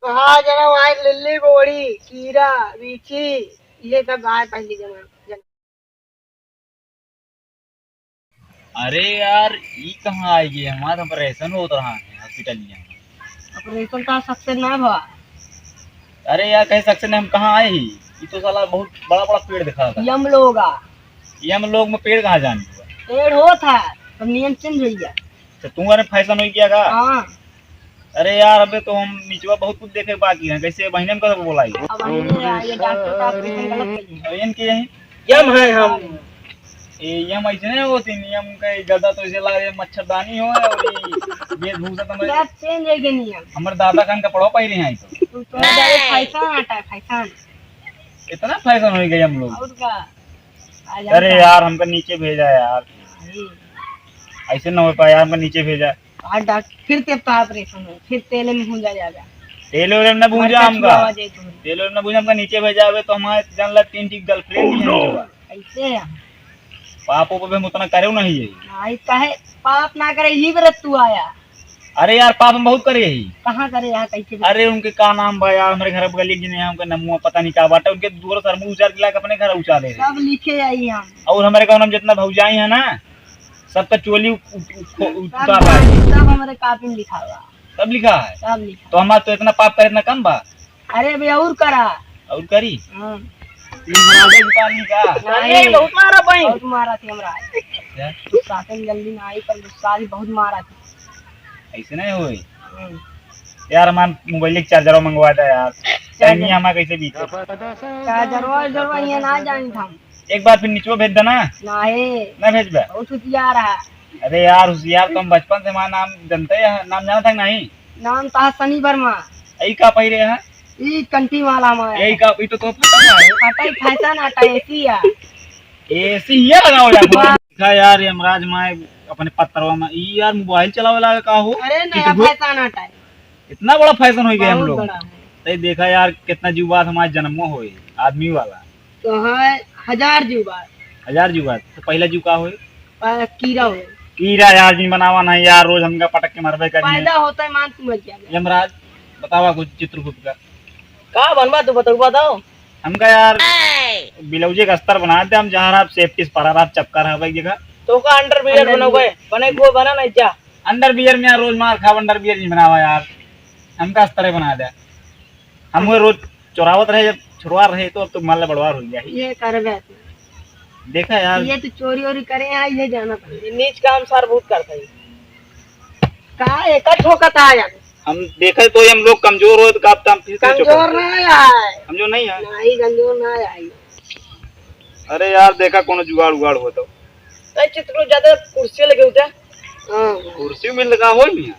तो हाँ जरा वहाँ लिल्ली बोड़ी कीड़ा बीछी ये सब आए पहली जमा। अरे यार ये कहाँ आएगी हमारा ऑपरेशन हो रहा है हॉस्पिटल में। ऑपरेशन का सक्सेस ना हुआ। अरे यार कहीं सक्सेस हम कहाँ आए ही। ये तो साला बहुत बड़ा बड़ा पेड़ दिखा था। यम लोगा ये हम लोग में पेड़ कहाँ जाने हुआ। पेड़ हो था तो नियम चेंज हो गया। तो तुम्हारे फैशन हो गया का। हाँ अरे यार अबे तो हम नीचवा बहुत कुछ देखे बाकी है कैसे महीने में कब बोला अब ये डॉक्टर का ऑपरेशन गलत किया। इनके यही यम है हम यम ऐसे नहीं होती नियम का ज्यादा तो इसे लगा मच्छरदानी हो और ये भूसा तो क्या चेंज है कि नियम। हमारे दादा खान का पढ़ो पाई रहे हैं तू तो फैशन आता है फैशन। इतना फैशन हो गया हम लोग। और का अरे यार हमको नीचे भेजा यार ऐसे ना हो पाया यार हमको नीचे भेजा। फिर तेरा ऑपरेशन हो फिर तेल में भूंजा जाएगा। तेल वेल में भूंजा हमका तेल वेल में भूंजा हमका नीचे भेजा हुए तो हमारे जान ला 3 ठीक गर्लफ्रेंड है ऐसे पापों पे हम उतना करे नहीं है। नहीं कहे पाप ना करे ही व्रत तू आया। अरे यार पाप हम बहुत करे ही। कहाँ करे यहाँ कैसे। अरे उनके का नाम बा यार हमारे घर गली जी ने हमका नमुआ पता नहीं क्या बाटा उनके दूर सर मुंह उचार के अपने घर उचार ले सब लिखे आई हम। और हमारे गाँव में जितना भौजाई है ना सबका चोली उतार रहा है। सब हमारे कॉपी में लिखा हुआ सब लिखा है सब लिखा। तो हमारा तो इतना पाप करे इतना कम बा। अरे भैया और करा और करी बहुत मारा भाई बहुत मारा थी हमरा शासन जल्दी ना आई पर गुस्सा भी बहुत मारा थी। ऐसे नहीं हुई यार हमारा मोबाइल चार्जर मंगवा था यार चाहिए हमारा कैसे बीते चार्जर ये ना जानी था। एक बार फिर नीचे भेज देना नहीं ना भेज बे बहुत होशियार है। अरे यार होशियार तो हम बचपन से हमारा नाम जानते हैं नाम जाना था नहीं। नाम था सनी वर्मा। यही का पहिरे है ई कंटी वाला में यही का तो फटाई फैशन आता एसी है एसी ही लगाओ यार यार यमराज माए अपने पत्थरवा में ई यार मोबाइल चलावे लगा का हो। अरे नया फैशन आता है इतना बड़ा फैशन हो गया हम लोग। तो देखा यार कितना जीव बात हमारे जन्मो हो आदमी वाला तो है 1000 जीव बात 1000 जीव बात तो पहला जीव का हो कीड़ा हो कीड़ा यार जी बनावा नहीं यार रोज हमका पटक के मरबे करेंगे पैदा होता है मान तू क्या यमराज बतावा कुछ चित्रगुप्त का बनवा तू बताओ हमका यार बिलौजे का अस्तर बना दे हम जहाँ आप सेफ्टी से पड़ा रहा चपका रहा भाई जगह तो का अंडरवियर बनोगे बने को बना नहीं क्या अंडरवियर में यार रोज मार खा अंडरवियर नहीं बनावा यार हमका अस्तर बना दे हम रोज चोरावत रहे जब छुड़वा रहे तो अब तो माल बड़वार हो गया ये कर देखा यार ये तो चोरी वोरी करे यहाँ ये जाना पड़ेगा नीच काम सर बहुत करता है का एक ठोकता है हम देखे तो हम लोग कमजोर हो तो कमजोर नहीं है कमजोर नहीं है नहीं कमजोर नहीं आई। अरे यार देखा कोनो जुगाड़ उगाड़ हो तो चित्र ज्यादा कुर्सी लगे होते कुर्सी में लगा हो नहीं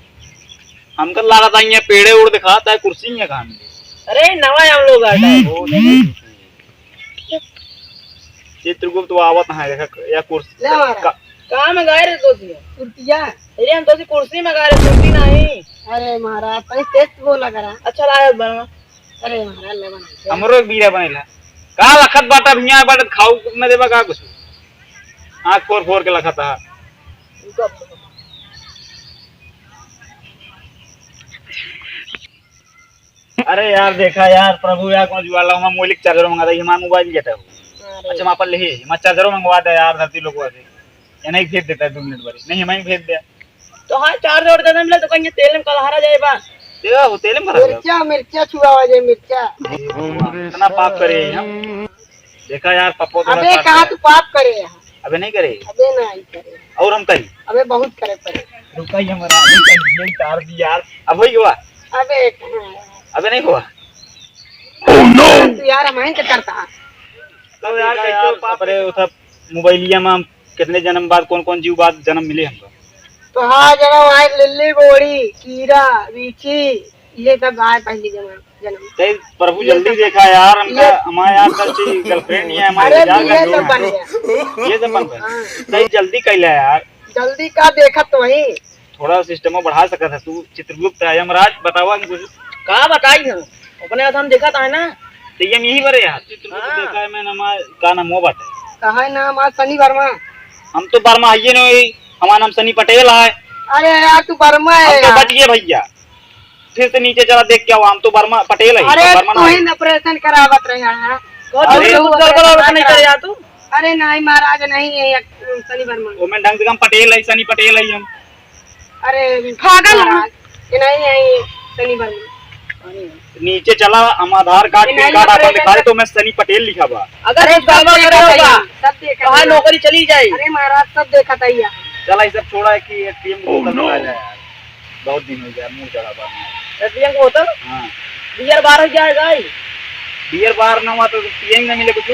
हमको लगा था ये पेड़े उड़ दिखाता है कुर्सी है कहाँ मिली। अरे नवा हम लोग चित्रगुप्त आवत है देखा या कुर्सी कहाँ में गए रे कुर्सियाँ अरे हम तो कुर्सी में गए कुर्सी नहीं। अरे महाराज कहीं टेस्ट बोला करा अच्छा लायक बना। अरे महाराज ले बना हमरो एक बीरा बनेला का लखत बाटा भिया बाटा खाऊ न देबा का कुछ आंख फोर फोर के लखत है। अरे यार देखा यार प्रभु यार कौन जुआला हम मोबाइल चार्जर मंगा दे हमारा मोबाइल जेता हो अच्छा मापल ले हम चार्जर मंगवा दे यार धरती लोग से ये नहीं भेज देता है 2 मिनट भरी नहीं हमें भेज दे तो हाँ चार्जर दे मिला तो कहीं तेल में कलहरा जाए बा देखा वो तेल में मिर्चा छुआवा जाए मिर्चा इतना पाप करे हम देखा यार पप्पो तो अबे कहाँ तू पाप करे अबे नहीं करे अबे नहीं करे और हम कहीं अबे बहुत करे पड़े रुका हमारा नहीं तार दी यार अब वही हुआ अबे नहीं हुआ तू यार हम क्या करता तो यार कैसे पाप रे उठा मोबाइलिया में कितने जन्म बाद कौन कौन जीव बाद जन्म मिले हमको तो हाँ जरा वहाँ लिल्ली बोड़ी कीड़ा बीछी ये सब आए पहली जन्म। प्रभु जल्दी देखा यार हमका हमारे यार गर्लफ्रेंड है हमारे ये सब बन गए जल्दी कैला यार जल्दी का देखा तो वही थोड़ा सिस्टम बढ़ा सका था तू चित्रगुप्त है यमराज बतावा कुछ कहा बताई हम अपने हम देखा था ना तो ये यही बरे यार चित्रगुप्त देखा है मैंने हमारा का नाम वो बात कहा है नाम आज सनी वर्मा हम तो वर्मा है नहीं हमारा नाम सनी पटेल है। अरे यार तू वर्मा है तो बच गए भैया फिर से नीचे चला देख क्या हुआ, हम तो वर्मा पटेल है। अरे वर्मा तू ही ऑपरेशन करावत रहा है। अरे नहीं करे यार तू। अरे नहीं महाराज नहीं है शनि वर्मा। वो मैं ढंग से हम पटेल है, सनी पटेल है हम। अरे पागल नहीं है शनि वर्मा। नीचे चला, हम आधार कार्ड पैन कार्ड अपन दिखा दे तो मैं सनी पटेल लिखा हुआ। अगर सब देखा नौकरी चली जाए। अरे महाराज सब देखा था यार। चला ये सब छोड़ा है कि एटीएम को होटल में आ जाए यार, बहुत दिन हो गया मुंह चढ़ा हुआ। एटीएम को होटल हाँ बियर बार हो जाएगा। बियर बार ना हुआ तो पियेंगे ना मिले कुछ।